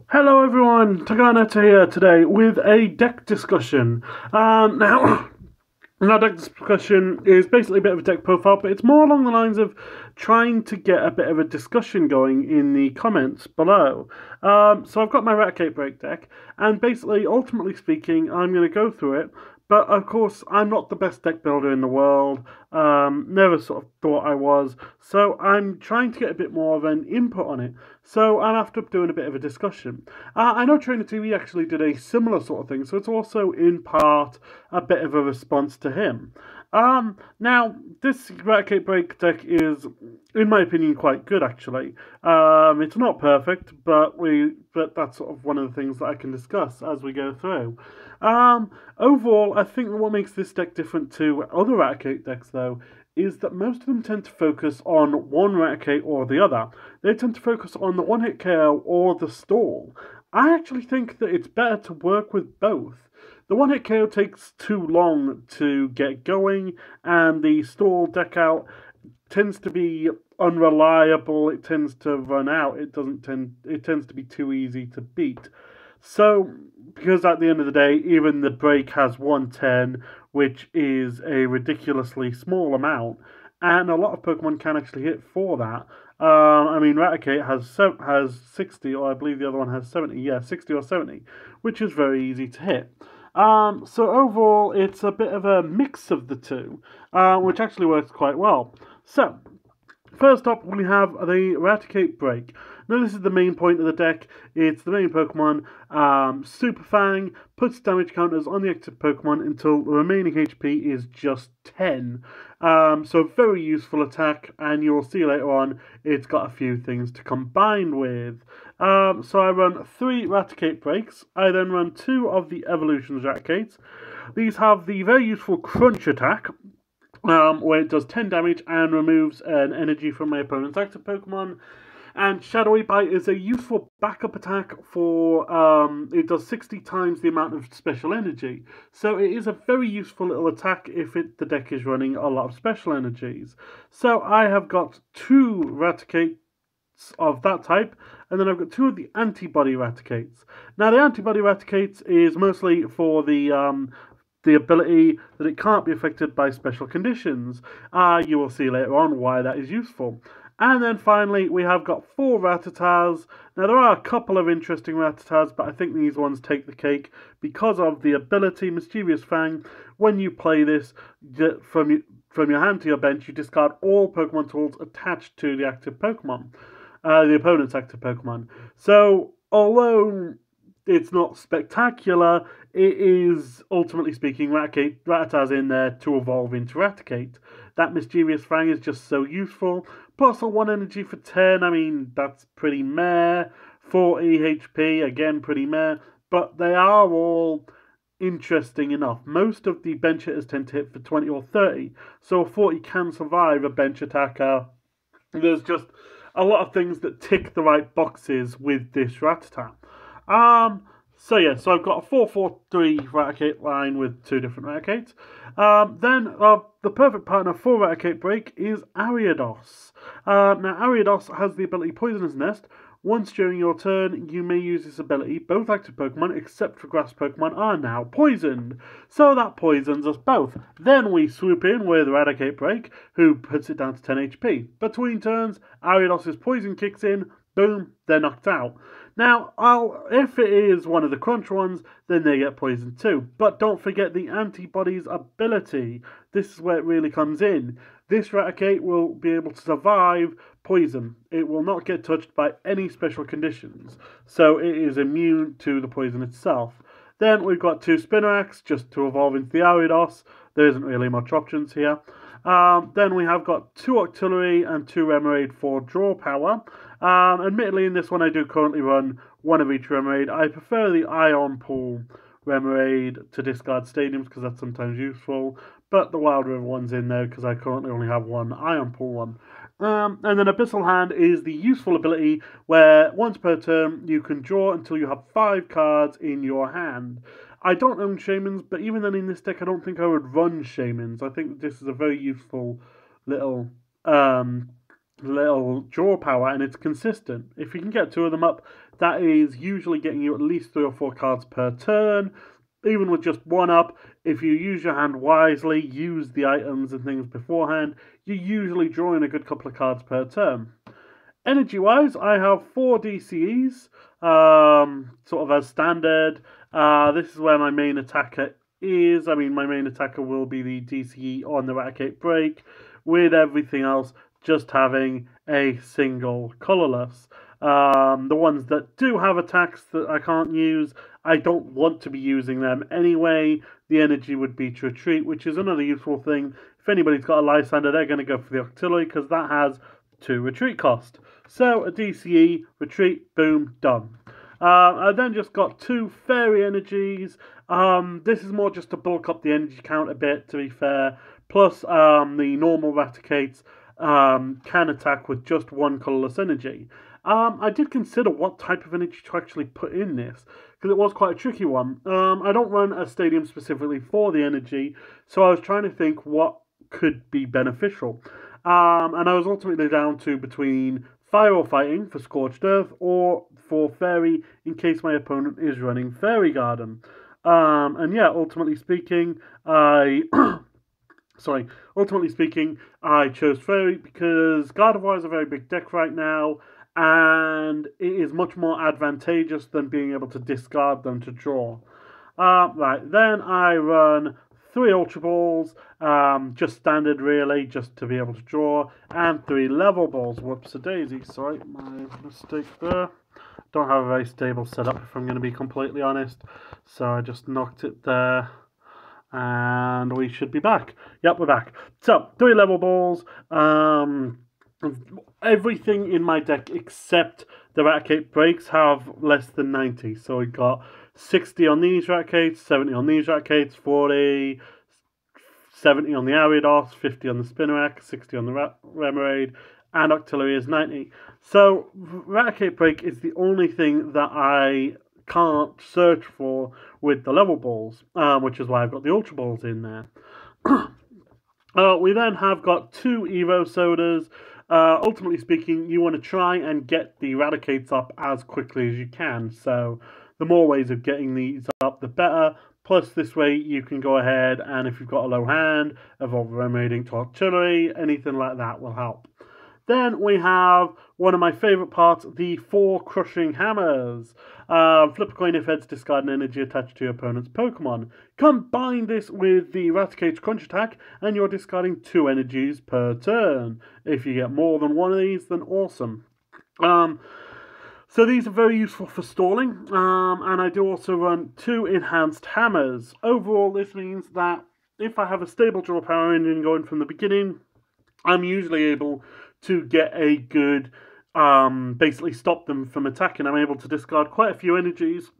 Hello everyone, Taganeta here today with a deck discussion. Now, our deck discussion is basically a bit of a deck profile, but it's more along the lines of trying to get a bit of a discussion going in the comments below. So I've got my Raticate BREAK deck, and basically, ultimately speaking, I'm going to go through it. But of course, I'm not the best deck builder in the world. Never sort of thought I was. So I'm trying to get a bit more of an input on it. So I'm after doing a bit of a discussion. I know Trainer TV actually did a similar sort of thing, so it's also in part a bit of a response to him. Now, this Raticate BREAK deck is, in my opinion, quite good actually. It's not perfect, but that's sort of one of the things that I can discuss as we go through. Overall, I think that what makes this deck different to other Raticate decks, though, is that most of them tend to focus on one Raticate or the other. They tend to focus on the one-hit KO or the stall. I actually think that it's better to work with both. The one-hit KO takes too long to get going, and the stall deck out tends to be unreliable. It tends to run out. It tends to be too easy to beat. So, because at the end of the day, even the break has 110, which is a ridiculously small amount, and a lot of Pokemon can actually hit for that. I mean, Raticate has 60, or I believe the other one has 70. Yeah, 60 or 70, which is very easy to hit. So overall, it's a bit of a mix of the two, which actually works quite well. So, first up, we have the Raticate BREAK. Now, this is the main point of the deck. It's the main Pokemon. Super Fang puts damage counters on the active Pokemon until the remaining HP is just 10. So, very useful attack, and you'll see later on it's got a few things to combine with. So, I run 3 Raticate BREAKs. I then run 2 of the Evolutions Raticates. These have the very useful Crunch attack, where it does 10 damage and removes an energy from my opponent's active Pokemon. And Shadowy Bite is a useful backup attack for, it does 60 times the amount of special energy. So it is a very useful little attack if the deck is running a lot of special energies. So I have got 2 Raticates of that type, and then I've got 2 of the Antibody Raticates. Now the Antibody Raticates is mostly for the ability that it can't be affected by special conditions. You will see later on why that is useful. And then finally, we have got 4 Rattatas. Now, there are a couple of interesting Rattatas, but I think these ones take the cake because of the ability Mischievous Fang. When you play this, from your hand to your bench, you discard all Pokemon tools attached to the active Pokemon, the opponent's active Pokemon. So, although it's not spectacular, it is, ultimately speaking, Rattata's in there to evolve into Raticate. That Mischievous Fang is just so useful. Plus a 1 energy for 10, I mean, that's pretty meh. 40 HP, again, pretty meh. But they are all interesting enough. Most of the bench hitters tend to hit for 20 or 30, so a 40 can survive a bench attacker. There's just a lot of things that tick the right boxes with this Rattata. So I've got a 4-4-3 Raticate line with 2 different Raticates. Then the perfect partner for Raticate BREAK is Ariados. Now Ariados has the ability Poisonous Nest. Once during your turn, you may use this ability. Both active Pokemon, except for grass Pokemon, are now poisoned. So that poisons us both. Then we swoop in with Raticate BREAK, who puts it down to 10 HP. Between turns, Ariados' poison kicks in. Boom, they're knocked out. Now, if it is one of the crunch ones, then they get poisoned too. But don't forget the Antibody's ability. This is where it really comes in. This Raticate will be able to survive poison. It will not get touched by any special conditions. So it is immune to the poison itself. Then we've got 2 Spinarak's just to evolve into the Ariados. There isn't really much options here. Then we have got 2 Octillery and 2 Remoraid for draw power. Admittedly, in this one I do currently run 1 of each Remoraid. I prefer the Ion Pool Remoraid to discard Stadiums because that's sometimes useful. But the Wild River one's in there because I currently only have 1 Ion Pool one. And then Abyssal Hand is the useful ability where once per turn you can draw until you have 5 cards in your hand. I don't own Shamans, but even then in this deck I don't think I would run Shamans. I think this is a very useful little little draw power and it's consistent. If you can get 2 of them up, that is usually getting you at least 3 or 4 cards per turn. Even with just 1 up, if you use your hand wisely, use the items and things beforehand, you're usually drawing a good couple of cards per turn. Energy-wise, I have 4 DCEs, sort of as standard. This is where my main attacker is. I mean, my main attacker will be the DCE on the Raticate BREAK, with everything else just having a single colourless. The ones that do have attacks that I can't use, I don't want to be using them anyway. The energy would be to retreat, which is another useful thing. If anybody's got a Lysander, they're going to go for the artillery because that has 2 retreat cost. So a DCE, retreat, boom, done. I then just got 2 fairy energies. This is more just to bulk up the energy count a bit, to be fair. Plus, the normal Raticates can attack with just 1 colourless energy. I did consider what type of energy to actually put in this, because it was quite a tricky one. I don't run a stadium specifically for the energy, so I was trying to think what could be beneficial. And I was ultimately down to between Fire or Fighting for Scorched Earth, or for Fairy in case my opponent is running Fairy Garden. And yeah, ultimately speaking, I chose Fairy because Gardevoir is a very big deck right now, and it is much more advantageous than being able to discard them to draw. Right, then I run 3 Ultra Balls, just standard really, just to be able to draw, and 3 Level Balls. Whoops-a-daisy, sorry, my mistake there. Don't have a very stable setup if I'm going to be completely honest, so I just knocked it there. And we should be back. Yep, we're back. So, 3 Level Balls. Everything in my deck except the Raticate BREAKs have less than 90. So we got 60 on these Raticates, 70 on these Raticates, 40, 70 on the Ariados, 50 on the Spinarak, 60 on the Remoraid, and Octillery is 90. So Raticate BREAK is the only thing that I can't search for with the level balls, which is why I've got the Ultra Balls in there. We then have got 2 Evo Sodas. Ultimately speaking, you want to try and get the Raticates up as quickly as you can. So the more ways of getting these up, the better. Plus, this way you can go ahead and if you've got a low hand, evolve Remoraiding to Artillery, anything like that will help. Then we have one of my favourite parts, the 4 Crushing Hammers. Flip a coin if heads, discard an energy attached to your opponent's Pokemon. Combine this with the Raticate's Crunch Attack, and you're discarding 2 energies per turn. If you get more than 1 of these, then awesome. So these are very useful for stalling, and I do also run 2 Enhanced Hammers. Overall, this means that if I have a stable draw power engine going from the beginning, I'm usually able to get a good, basically stop them from attacking. I'm able to discard quite a few energies,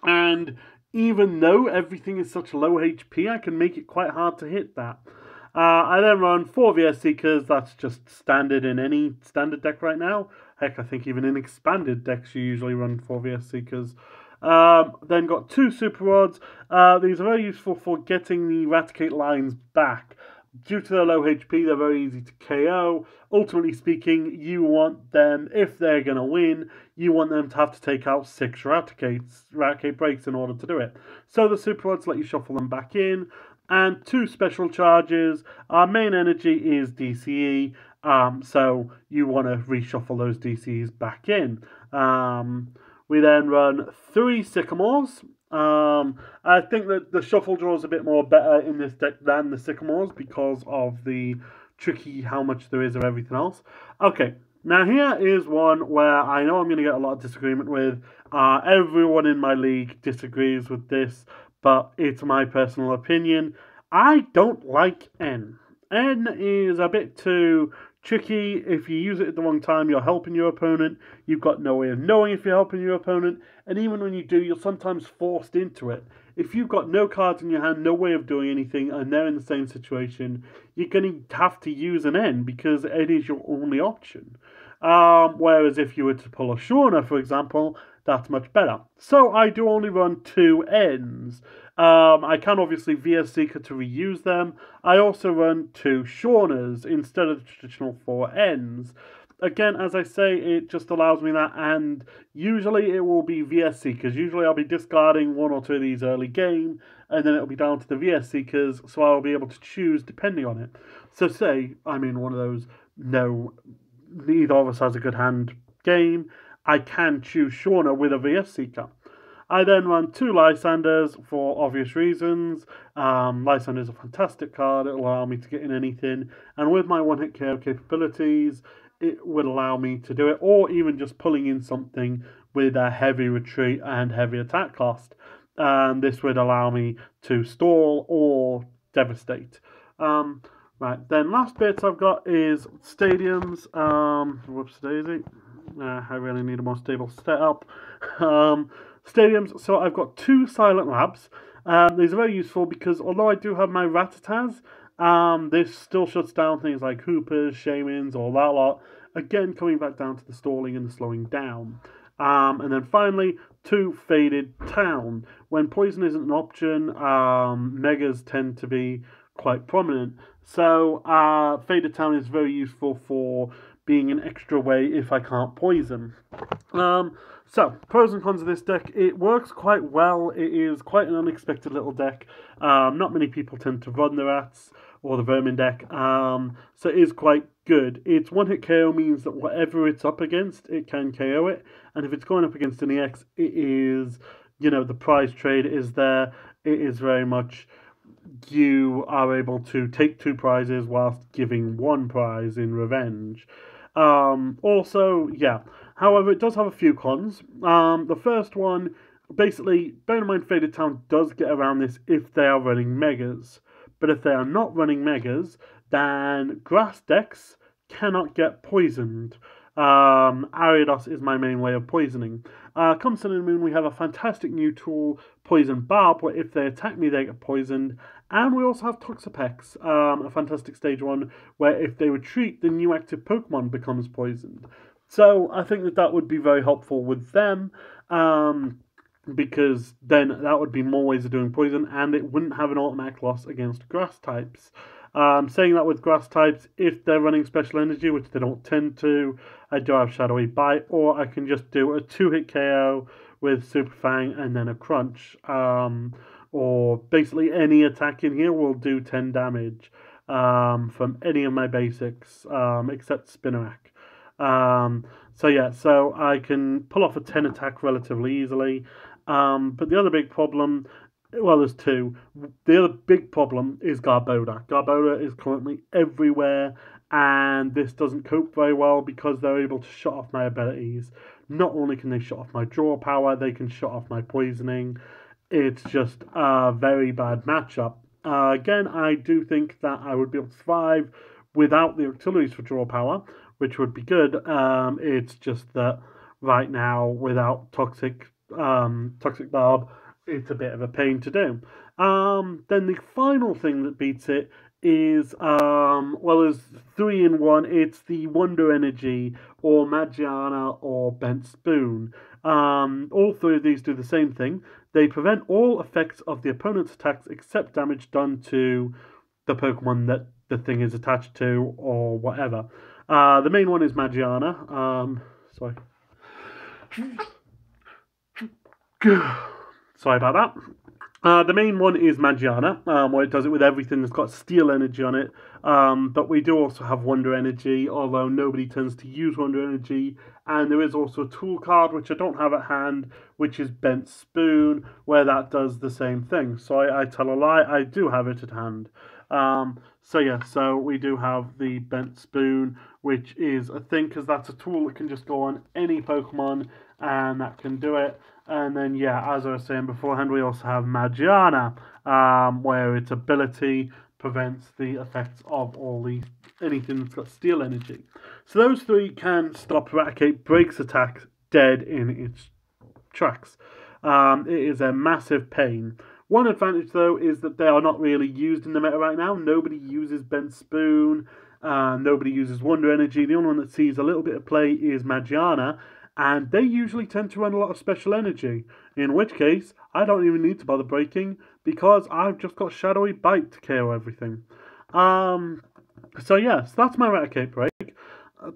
and even though everything is such low HP, I can make it quite hard to hit that. I then run 4 VS Seekers. That's just standard in any standard deck right now. Heck, I think even in expanded decks you usually run 4 VS Seekers. Then got 2 Super Rods. These are very useful for getting the Raticate lines back. Due to their low HP, they're very easy to KO. Ultimately speaking, you want them, if they're going to win, you want them to have to take out 6 Raticate BREAKs in order to do it. So the Super Rods let you shuffle them back in. And 2 special charges. Our main energy is DCE, so you want to reshuffle those DCEs back in. We then run 3 Sycamores. I think that the shuffle draw is a bit more better in this deck than the Sycamores because of the tricky how much there is of everything else. Okay, now here is one where I know I'm going to get a lot of disagreement with. Everyone in my league disagrees with this, but it's my personal opinion. I don't like N. N is a bit too tricky. If you use it at the wrong time, you're helping your opponent. You've got no way of knowing if you're helping your opponent. And even when you do, you're sometimes forced into it. If you've got no cards in your hand, no way of doing anything, and they're in the same situation, you're going to have to use an N because N is your only option. Whereas if you were to pull a Shauna, for example, that's much better. So I do only run 2 ends. I can obviously VS Seeker to reuse them. I also run 2 Shaunas instead of the traditional 4 ends. Again, as I say, it just allows me that, and usually it will be VS Seekers. Usually I'll be discarding 1 or 2 of these early game, and then it'll be down to the VS Seekers, so I'll be able to choose depending on it. So say I'm in one of those, no, neither of us has a good hand game, I can choose Shauna with a VS Seeker. I then run 2 Lysanders for obvious reasons. Lysander is a fantastic card, it'll allow me to get in anything, and with my one-hit KO capabilities, it would allow me to do it, or even just pulling in something with a heavy retreat and heavy attack cost. And this would allow me to stall or devastate. Right, then last bits I've got is stadiums. Whoops daisy. I really need a more stable setup. Stadiums, so I've got 2 Silent Labs. These are very useful because although I do have my Ratatas, this still shuts down things like Hoopers, Shamans, all that lot. Again, coming back down to the stalling and the slowing down. And then finally, 2 Faded Town. When poison isn't an option, Megas tend to be quite prominent. So Faded Town is very useful for being an extra way if I can't poison. So, pros and cons of this deck. It works quite well. It is quite an unexpected little deck. Not many people tend to run the Rats or the Vermin deck, so it is quite good. Its one-hit KO means that whatever it's up against, it can KO it, and if it's going up against an EX, it is, the prize trade is there. It is very much, you are able to take 2 prizes whilst giving 1 prize in revenge. Also, yeah. However, it does have a few cons. The first one, basically, bear in mind Faded Town does get around this if they are running Megas. But if they are not running Megas, then grass decks cannot get poisoned. Ariados is my main way of poisoning. Come Sun and Moon, we have a fantastic new tool, Poison Barb, where if they attack me, they get poisoned. And we also have Toxapex, a fantastic stage 1, where if they retreat, the new active Pokemon becomes poisoned. So I think that would be very helpful with them, because then that would be more ways of doing poison, and it wouldn't have an automatic loss against grass types. Saying that with grass types, if they're running special energy, which they don't tend to, I do have Shadowy Bite, or I can just do a 2-hit KO with Super Fang and then a Crunch. Or basically any attack in here will do 10 damage from any of my basics, except Spinarak. So yeah, so I can pull off a 10 attack relatively easily. But the other big problem, well, there's 2. The other big problem is Garbodor. Garbodor is currently everywhere, and this doesn't cope very well because they're able to shut off my abilities. Not only can they shut off my draw power, they can shut off my poisoning. It's just a very bad matchup. Again, I do think that I would be able to survive without the auxiliaries for draw power, which would be good. It's just that right now, without Toxic Barb, it's a bit of a pain to do. Then the final thing that beats it is, well, there's 3 in 1. It's the Wonder Energy, or Magiana, or Bent Spoon. All 3 of these do the same thing. They prevent all effects of the opponent's attacks except damage done to the Pokemon that the thing is attached to, or whatever. The main one is Magiana. Sorry. Sorry about that. The main one is Magiana, where it does it with everything that's got steel energy on it. But we do also have Wonder Energy, although nobody tends to use Wonder Energy. And there is also a tool card, which I don't have at hand, which is Bent Spoon, where that does the same thing. So I tell a lie, I do have it at hand. So yeah, so we do have the Bent Spoon, which is a thing, because that's a tool that can just go on any Pokemon, and that can do it. And then, yeah, as I was saying beforehand, we also have Magiana, where its ability prevents the effects of anything that's got steel energy. So those 3 can stop Raticate BREAK's attacks dead in its tracks. It is a massive pain. One advantage, though, is that they are not really used in the meta right now. Nobody uses Bent Spoon. Nobody uses Wonder Energy. The only one that sees a little bit of play is Magiana, and they usually tend to run a lot of special energy, in which case I don't even need to bother breaking because I've just got Shadowy Bite to KO everything. So yes, that's my Raticate BREAK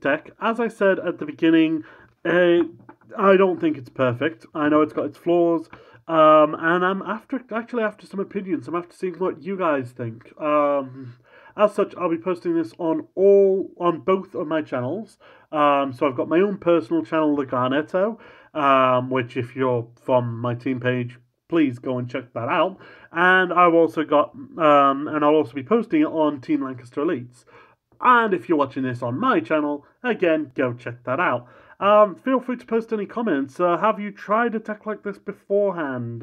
deck. As I said at the beginning, I don't think it's perfect. I know it's got its flaws, and I'm after some opinions. I'm after seeing what you guys think. As such, I'll be posting this on both of my channels. So I've got my own personal channel, the Garnetto, which if you're from my team page, please go and check that out. And I've also got, and I'll also be posting it on Team Lancaster Elites. And if you're watching this on my channel, again, go check that out. Feel free to post any comments. Have you tried a deck like this beforehand?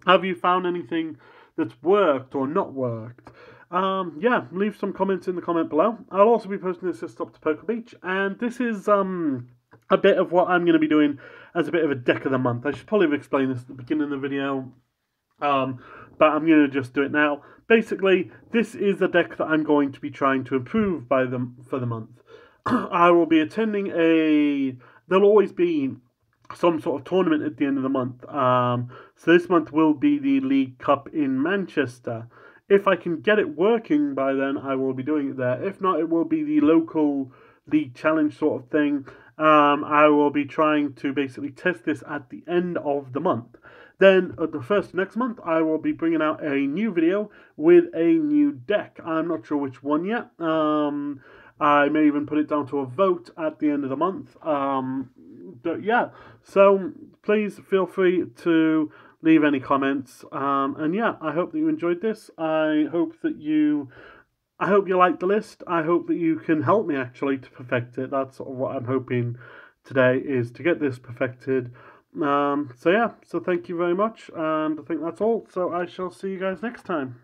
Have you found anything that's worked or not worked? Yeah, leave some comments in the comment below. I'll also be posting this list up to Poker Beach, and this is a bit of what I'm going to be doing as a bit of a deck of the month. I should probably have explained this at the beginning of the video, but I'm going to just do it now. Basically, this is the deck that I'm going to be trying to improve for the month. I will be attending there'll always be some sort of tournament at the end of the month. So this month will be the League Cup in Manchester. If I can get it working by then, I will be doing it there. If not, it will be the local league challenge sort of thing. I will be trying to basically test this at the end of the month. Then at the first of next month, I will be bringing out a new video with a new deck. I'm not sure which one yet. I may even put it down to a vote at the end of the month. But yeah, so please feel free to leave any comments. And yeah, I hope that you enjoyed this. I hope you like the list. I hope that you can help me actually to perfect it. That's sort of what I'm hoping today, is to get this perfected. So yeah, so thank you very much, and I think that's all. So I shall see you guys next time.